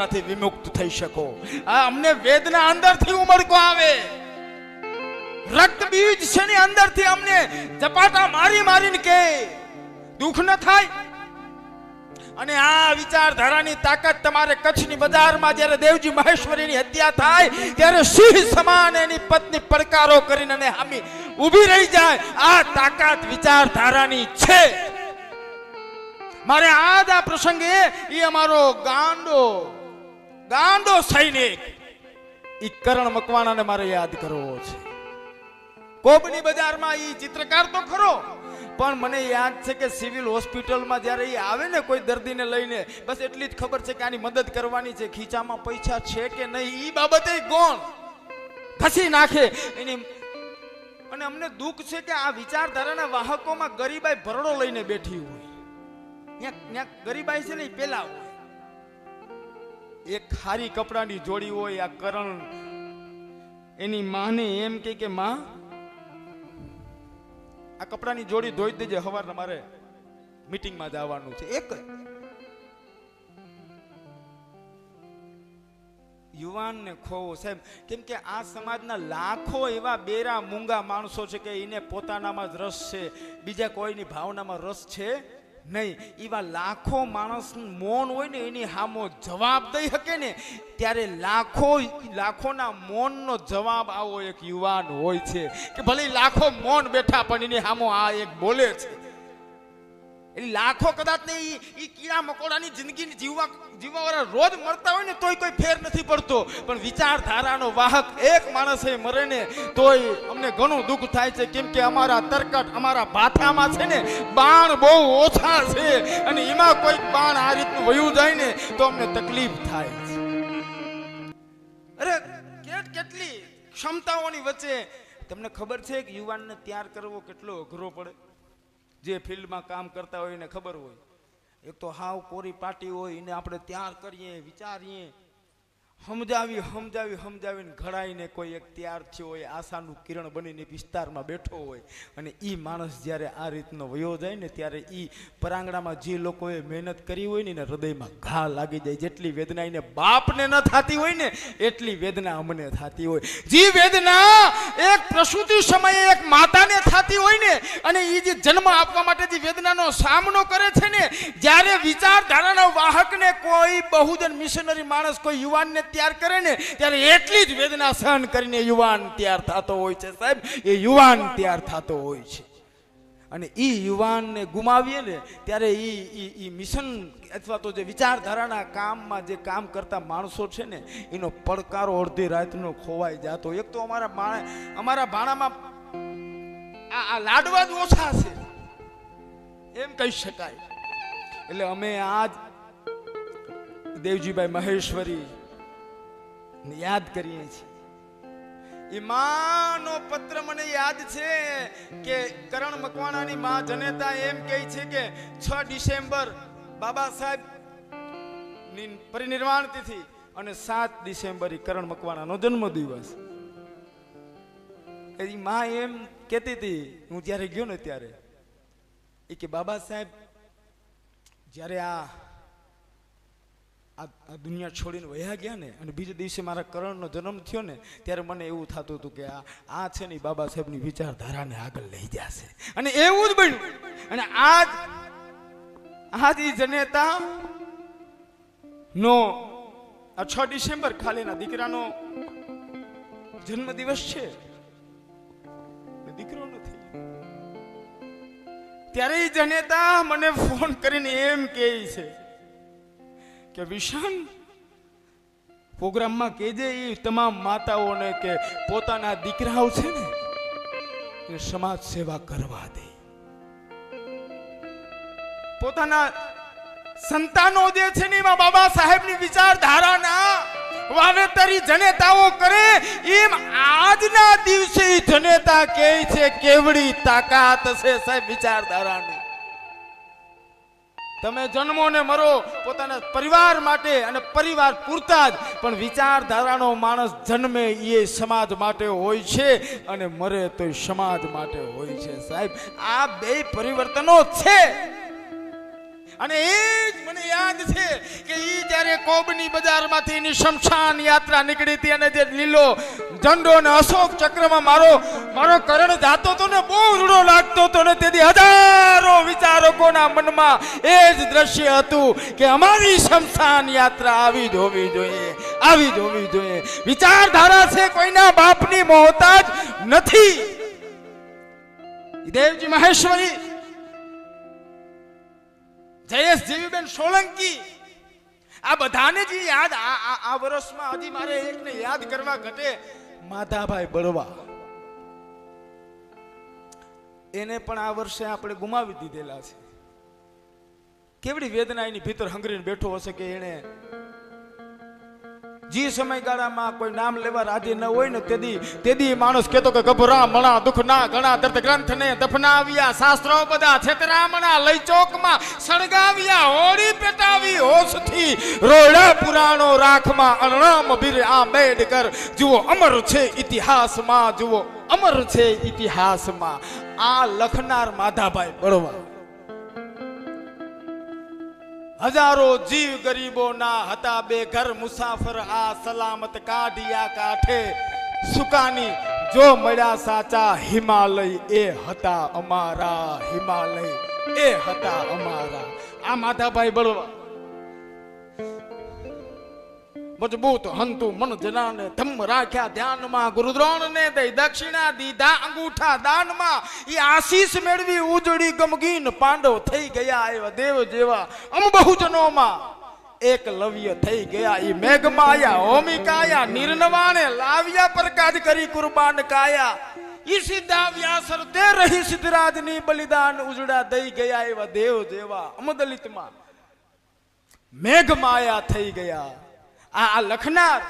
વિમુક્ત થઈ શકો। આ અમને વેદના અંદરથી ઉમળકો આવે, રક્ત બીજ છે ને અંદરથી અમને ઝપાટા મારી મારીને કે દુઃખ ન થાય। અને આ વિચારધારાની તાકાત તમારે કચ્છની બજારમાં જ્યારે દેવજી મહેશ્વરીની હત્યા થાય ત્યારે સિંહ સમાન એની પત્ની પડકારો કરીને અને હામી ઊભી રહી જાય। આ તાકાત વિચારધારાની છે। મારે આજ આ પ્રસંગે એ અમારો ગાંડો સૈનિક ઈ કરણ મકવાણાને મારે યાદ કરવો છે। કોબની બજારમાં ઈ ચિત્રકાર તો ખરો, પણ મને યાદ છે કે સિવિલ હોસ્પિટલમાં જ્યારે એ આવે ને કોઈ દર્દીને લઈને, બસ એટલી જ ખબર છે કે આની મદદ કરવાની છે, ખીચામાં પૈસા છે કે નહીં ઈ બાબતે ગોણ ઘસી નાખે એની। અને અમને દુઃખ છે કે આ વિચારધારાના વાહકોમાં ગરીબાઈ ભરડો લઈને બેઠી હોય, ત્યાં ગરીબાઈ છે ને એ પેલા હોય, એક ખારી કપડાની જોડી હોય। આ કરણ એની માને એમ કે માં આ કપડાની જોડી ધોઈ દેજે, સવારના મારે મીટિંગમાં જવાનું છે। એક યુવાનને ખોવો સાહેબ, કેમ કે આ સમાજના લાખો એવા બેરા મૂંગા માણસો છે કે એને પોતાનામાં જ રસ છે, બીજા કોઈની ભાવનામાં રસ છે નહીં। એવા લાખો માણસ મૌન હોય ને એની સામો જવાબ દઈ શકે ને ત્યારે લાખોના મૌનનો જવાબ આવો એક યુવાન હોય છે કે ભલે લાખો મૌન બેઠા પણ એની સામો આ એક બોલે છે। એટલે લાખો કદાચ ને ઈ કીડા મકોડાની જિંદગી જીવવાવાળા રોજ મરતા હોય ને તોય કોઈ ફેર નથી પડતો, પણ વિચારધારાનો વાહક એક માણસે મરે ને તોય અમને ઘણું દુઃખ થાય છે, કેમ કે અમારા તરકટ અમારા ભાથામાં છે ને બાણ બહુ ઓછા છે, અને એમાં કોઈ બાણ આ રીતનું વયું જાય ને તો અમને તકલીફ થાય છે। અરે કેટલી ક્ષમતાઓની વચ્ચે તમને ખબર છે કે યુવાનને તૈયાર કરવો કેટલો અઘરો પડે। જે ફિલ્ડમાં કામ કરતા હોય એને ખબર હોય, એક તો હાવ કોરી પાટી હોય એને આપણે તૈયાર કરીએ, વિચારીએ, સમજાવીને ઘડાઈને કોઈ એક તૈયાર થયો હોય, આશાનું કિરણ બનીને વિસ્તારમાં બેઠો હોય, અને એ માણસ જ્યારે આ રીતનો વયો જાય ને ત્યારે એ પરાંગણામાં જે લોકોએ મહેનત કરી હોય ને હૃદયમાં ઘા લાગી જાય। જેટલી વેદના એને બાપને ન થતી હોય ને એટલી વેદના અમને થતી હોય। જે વેદના એક પ્રસૂતિ સમયે એક માતાને થતી હોય ને, અને એ જે જન્મ આપવા માટે જે વેદનાનો સામનો કરે છે ને, જ્યારે વિચારધારાના વાહકને કોઈ બહુજન મિશનરી માણસ કોઈ યુવાનને તૈયાર કરે ને ત્યારે એટલી જ વેદના સહન કરીને યુવાન તૈયાર થતો હોય છે સાહેબ। એ યુવાન તૈયાર થતો હોય છે, અને એ યુવાનને ગુમાવીએ ને ત્યારે એ મિશન અથવા તો જે વિચારધારાના કામમાં જે કામ કરતા માણસો છે ને એનો પડકારો અડધી રાતનો ખોવાઈ જતો। એક તો અમારા ભાણામાં આ લાડવા જ ઓછા છે એમ કહી શકાય। એટલે અમે આજ દેવજીભાઈ મહેશ્વરી યાદ કરીએ છીએ। એ માનો પત્ર મને યાદ છે કે કરણ મકવાણાની માં જનેતા એમ કહે છે કે 6 ડિસેમ્બર બાબા સાહેબ ની પરિનિર્વાણ તિથિ અને 7 ડિસેમ્બર કરણ મકવાણાનો જન્મદિવસ। એ માં એમ કહેતી હતી, હું જ્યારે ગયો ને ત્યારે એ કે બાબા સાહેબ જ્યારે આ દુનિયા છોડીને વયા ગયા ને અને બીજે દિવસે મારા કરણનો જન્મ થયો ને ત્યારે મને એવું થતું હતું કે આ છે ને બાબા સાહેબની વિચારધારાને આગળ લઈ જશે, અને એવું જ બન્યું। અને આજ ઈ જનેતા નો 6 ડિસેમ્બર ખાલી એના દીકરાનો જન્મદિવસ છે, દીકરો નથી, ત્યારે ઈ જનેતા મને ફોન કરીને એમ કહે છે કે વિશાન પ્રોગ્રામમાં કહેજે એ તમામ માતાઓને કે પોતાના દીકરાઓ છે ને એ સમાજ સેવા કરવા દે, પોતાના સંતાનો જે છે ને એમાં બાબા સાહેબની વિચારધારાના વાવેતરી જનેતાઓ કરે એમ આજના દિવસે જનેતા કહે છે કેવડી તાકાત છે સાહેબ વિચારધારાની। તમે જન્મો ને મરો પોતાના પરિવાર માટે અને પરિવાર પૂરતા જ, પણ વિચારધારાનો માણસ જન્મે એ સમાજ માટે હોય છે અને મરે તો સમાજ માટે હોય છે સાહેબ। આ બે પરિવર્તનો છે। અને એ જ મને યાદ છે કે ઈ જ્યારે કોબની બજારમાંથી એની શમશાન યાત્રા નીકળી હતી અને જે લીલો ઝંડો અને અશોક ચક્રમાં મારો કરણ જાતો તો ને બહુ રૂડો લાગતો હતો ને તેથી હજારો વિચારકોના મનમાં એ જ દ્રશ્ય હતું કે અમારી શમશાન યાત્રા આવી જ હોવી જોઈએ, આવી જ હોવી જોઈએ. વિચારધારા છે કોઈના બાપની મોહતાજ નથી. દેવજી મહેશ્વરી, જયેશ જીવીબેન સોલંકી, આ બધાને જે યાદ આ વર્ષમાં હજી મારે એકને યાદ કરવા ઘટે, માધાભાઈ બળવા. એને પણ આ વર્ષે આપણે ગુમાવી દીધેલા છે. કેવડી વેદના એની ભીતર હંગરીને બેઠો હશે કે એને જે સમયગાળામાં કોઈ નામ લેવા રાજી ન હોય ને તેદી માણસ કહેતો કે ગભરા મણા દુઃખ ના ઘણા દર્દ ગ્રંથ ને દફનાવ્યા, શાસ્ત્રો બધા છેતરામણા લઈ ચોકમાં સળગાવ્યા, હોળી પેટાવી હોશથી રોડા પુરાણો રાખમાં, અણમ બીર આંબેડકર જુઓ અમર છે ઇતિહાસમાં, જુઓ અમર છે ઇતિહાસમાં. આ લખનાર માધાભાઈ બળવા. હજારો જીવ ગરીબોના હતા બેઘર મુસાફર, આ સલામત કાઢિયા કાંઠે સુકાની જો મળ્યા સાચા હિમાલય, એ હતા અમારા હિમાલય, એ હતા અમારા. આ માધાભાઈ બળવા મજબૂત હંતુ મન જનાને ધમ્મ રાખ્યા ધ્યાનમાં, ગુરુદ્રોણને દઈ દક્ષિણા દીધા અંગૂઠા દાનમાં, ઈ આશીષ મેળવી ઉજળી ગમગીન પાંડવ થઈ ગયા એવા દેવ જેવા અમ બહુજનોમાં એકલવ્ય થઈ ગયા. ઈ મેઘમાયા હોમિકાયા નિર્નવાણે લાવ્યા પ્રકાજ કરી કુરબાન કાયા, ઈ સીધા વ્યાસર તે રહી સિદ્ધરાજની બલિદાન ઉજળા દઈ ગયા એવા દેવ જેવા અમદલિતમાં મેઘમાયા થઈ ગયા. આ લખનાર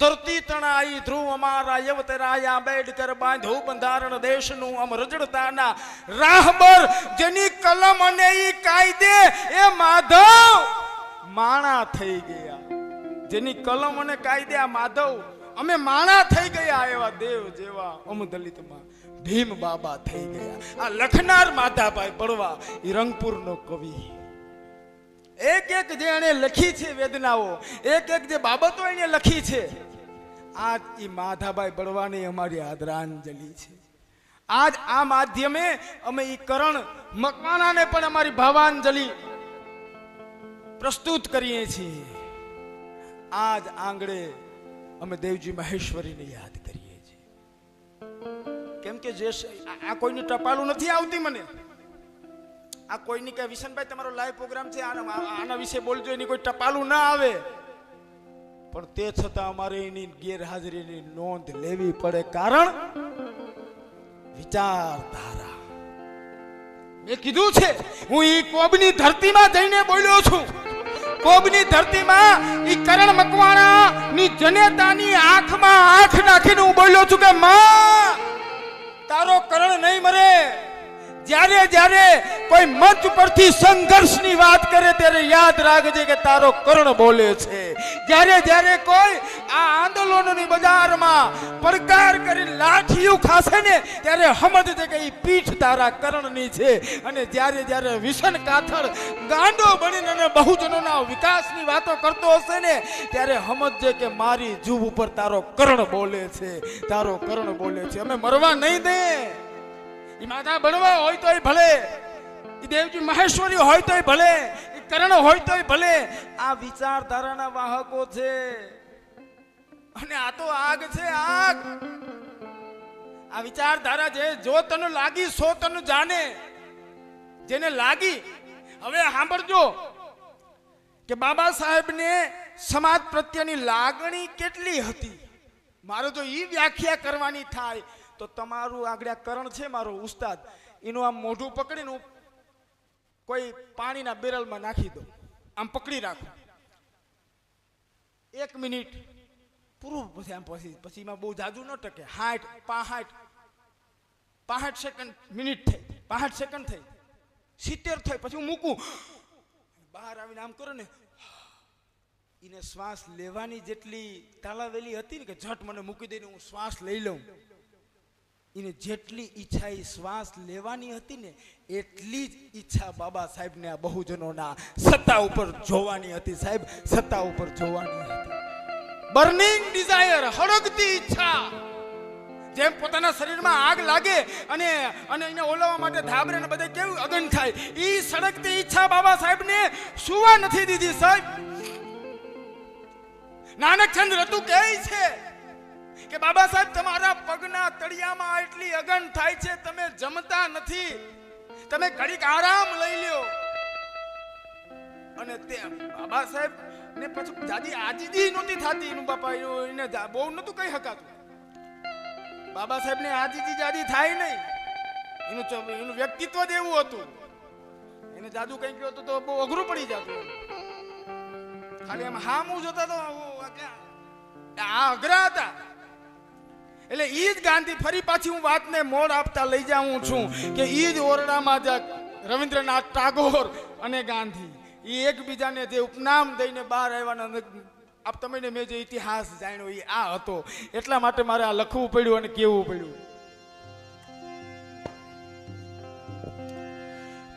ધરતી તણાઈ ધ્રુવ અમારા યવતરાય આંબેડકર બાંધો બંધારણ દેશનું અમ રજડતાના રાહબર, જેની કલમ અને ઈ કાયદે એ માધવ માણા થઈ ગયા, જેની કલમ અને કાયદે આ માધવ અમે માણા થઈ ગયા એવા દેવ જેવા અમ દલિતમાં ભીમ બાબા થઈ ગયા. આ લખનાર માધાભાઈ બળવા ઈ રંગપુરનો કવિ. એક એક જે એને લખી છે વેદનાઓ, એક એક જે બાબતો એને લખી છે, આજ ઈ માધાભાઈ બળવાની અમારી આદરાંજલિ છે. આજ આ માધ્યમે અમે ઈ કરણ મકવાણાને પણ અમારી ભાવાંજલિ પ્રસ્તુત કરીએ છીએ. આજ આંગળે અમે દેવજી મહેશ્વરીને યાદ કરીએ છીએ. કેમ કે જે આ કોઈની ટપાલું નથી આવતી મને, આ કોઈની કે વિશનભાઈ તમારો લાઈવ પ્રોગ્રામ છે આના વિશે બોલજો, એની કોઈ ટપાલું ના આવે, પણ તે છતાં અમારે એની ગેરહાજરીની નોંધ લેવી પડે. કારણ વિચારધારા. મેં કીધું છે હું ઈ કોબની ધરતીમાં જઈને બોલ્યો છું. કોબની ધરતીમાં ઈ કરણ મકવાણા ની જનેતાની આંખમાં આંખ નાખીને હું બોલ્યો છું કે માં તારો કરણ નહીં મરે. જ્યારે જ્યારે કોઈ મંચ પરથી સંઘર્ષની વાત કરે ત્યારે યાદ રાખજે કે તારો કરણ બોલે છે. જ્યારે જ્યારે કોઈ આ આંદોલનોની બજારમાં પડકાર કરી લાઠીઓ ખાશે ને ત્યારે સમજજે કે ઈ પીઠ તારા કરણની છે. અને જ્યારે જ્યારે વિષન કાથળ ગાંડો બનીને અને બહુજનોના વિકાસની વાતો કરતો હશે ને ત્યારે સમજજે કે મારી જીભ ઉપર તારો કરણ બોલે છે, તારો કરણ બોલે છે. અમે મરવા નહીં દે. ઈ માધા બળવા હોય તોય ભલે, ઈ દેવજી મહેશ્વરી હોય તોય ભલે, ઈ કરણ હોય તોય ભલે, આ વિચારધારાના વાહકો છે. અને આ તો આગ છે, આગ. આ વિચારધારા છે. જો તને લાગી સો તને જાને, જેને લાગી. હવે સાંભળજો કે બાબા સાહેબને સમાજ પ્રત્યેની લાગણી કેટલી હતી. મારે જો ઈ વ્યાખ્યા કરવાની થાય તો તમારું આગળ કરણ છે મારો ઉસ્તાદ, એનું આમ મોઢું પકડીને કોઈ પાણીના બેરલમાં નાખી દો, આમ પકડી રાખો 1 મિનિટ પૂરું. પછી આમ પછી એમાં બહુ જાજુ ન ટકે. 65 સેકન્ડ મિનિટ થઈ, 65 સેકન્ડ થઈ, 70 થઈ, પછી હું મૂકું, બહાર આવીને આમ કરો ને, એને શ્વાસ લેવાની જેટલી તાલાવેલી હતી ને કે ઝટ મને મૂકી દઈને હું શ્વાસ લઈ લઉં. એને જેટલી ઈચ્છા એ શ્વાસ લેવાની હતી ને એટલી જ ઈચ્છા બાબા સાહેબને આ બહુજનોના સત્તા ઉપર જોવાની હતી સાહેબ, સત્તા ઉપર જોવાની હતી. બર્નિંગ ડિઝાયર, હળગતી ઈચ્છા. જેમ પોતાના શરીરમાં આગ લાગે અને એને ઓલવવા માટે ધાબરે ને બધે કેવું અગન થાય, ઈ સળગતી ઈચ્છા બાબા સાહેબને સુવા નથી દીધી સાહેબ. નાનકચંદ રતુ કહે છે કે બાબા સાહેબ તમારા પગના તળિયામાં એટલી અગન થાય છે, તમે જમતા નથી, તમે ઘડીક આરામ લઈ લ્યો. અને તે બાબા સાહેબ ને પછી જાજી આજીજી નહોતી થતી, એનું બાપા એને બહુ નતું કહી શકાતું. બાબા સાહેબ ને આજીજી જાજી થાય નહીં, એનું વ્યક્તિત્વ જ એવું હતું. એને જાદુ કઈ કહ્યું તો બહુ અઘરું પડી જતું. ખાલી આમ હામું જોતા તો આ અઘરા હતા. એટલે ઈ જ ગાંધી, ફરી પાછી હું વાતને મોડ આપતા લઈ જાઉં છું કે ઈ જ ઓરડામાં જ રવિન્દ્રનાથ ટાગોર અને ગાંધી ઈ એકબીજાને જે ઉપનામ દઈને બહાર આવ્યાના, આપ તમે મેં જે ઇતિહાસ જાણ્યો એ આ હતો. એટલા માટે મારે આ લખવું પડ્યું અને કેવું પડ્યું.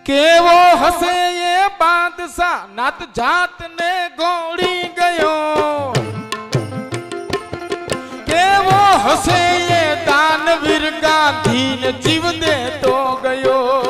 કેવો હસે એ બાદશાહ નાત જાત ને ગોળી ગયો, કેવો હસે એ દાનવીર ગાંધી ને જીવ દે તો ગયો.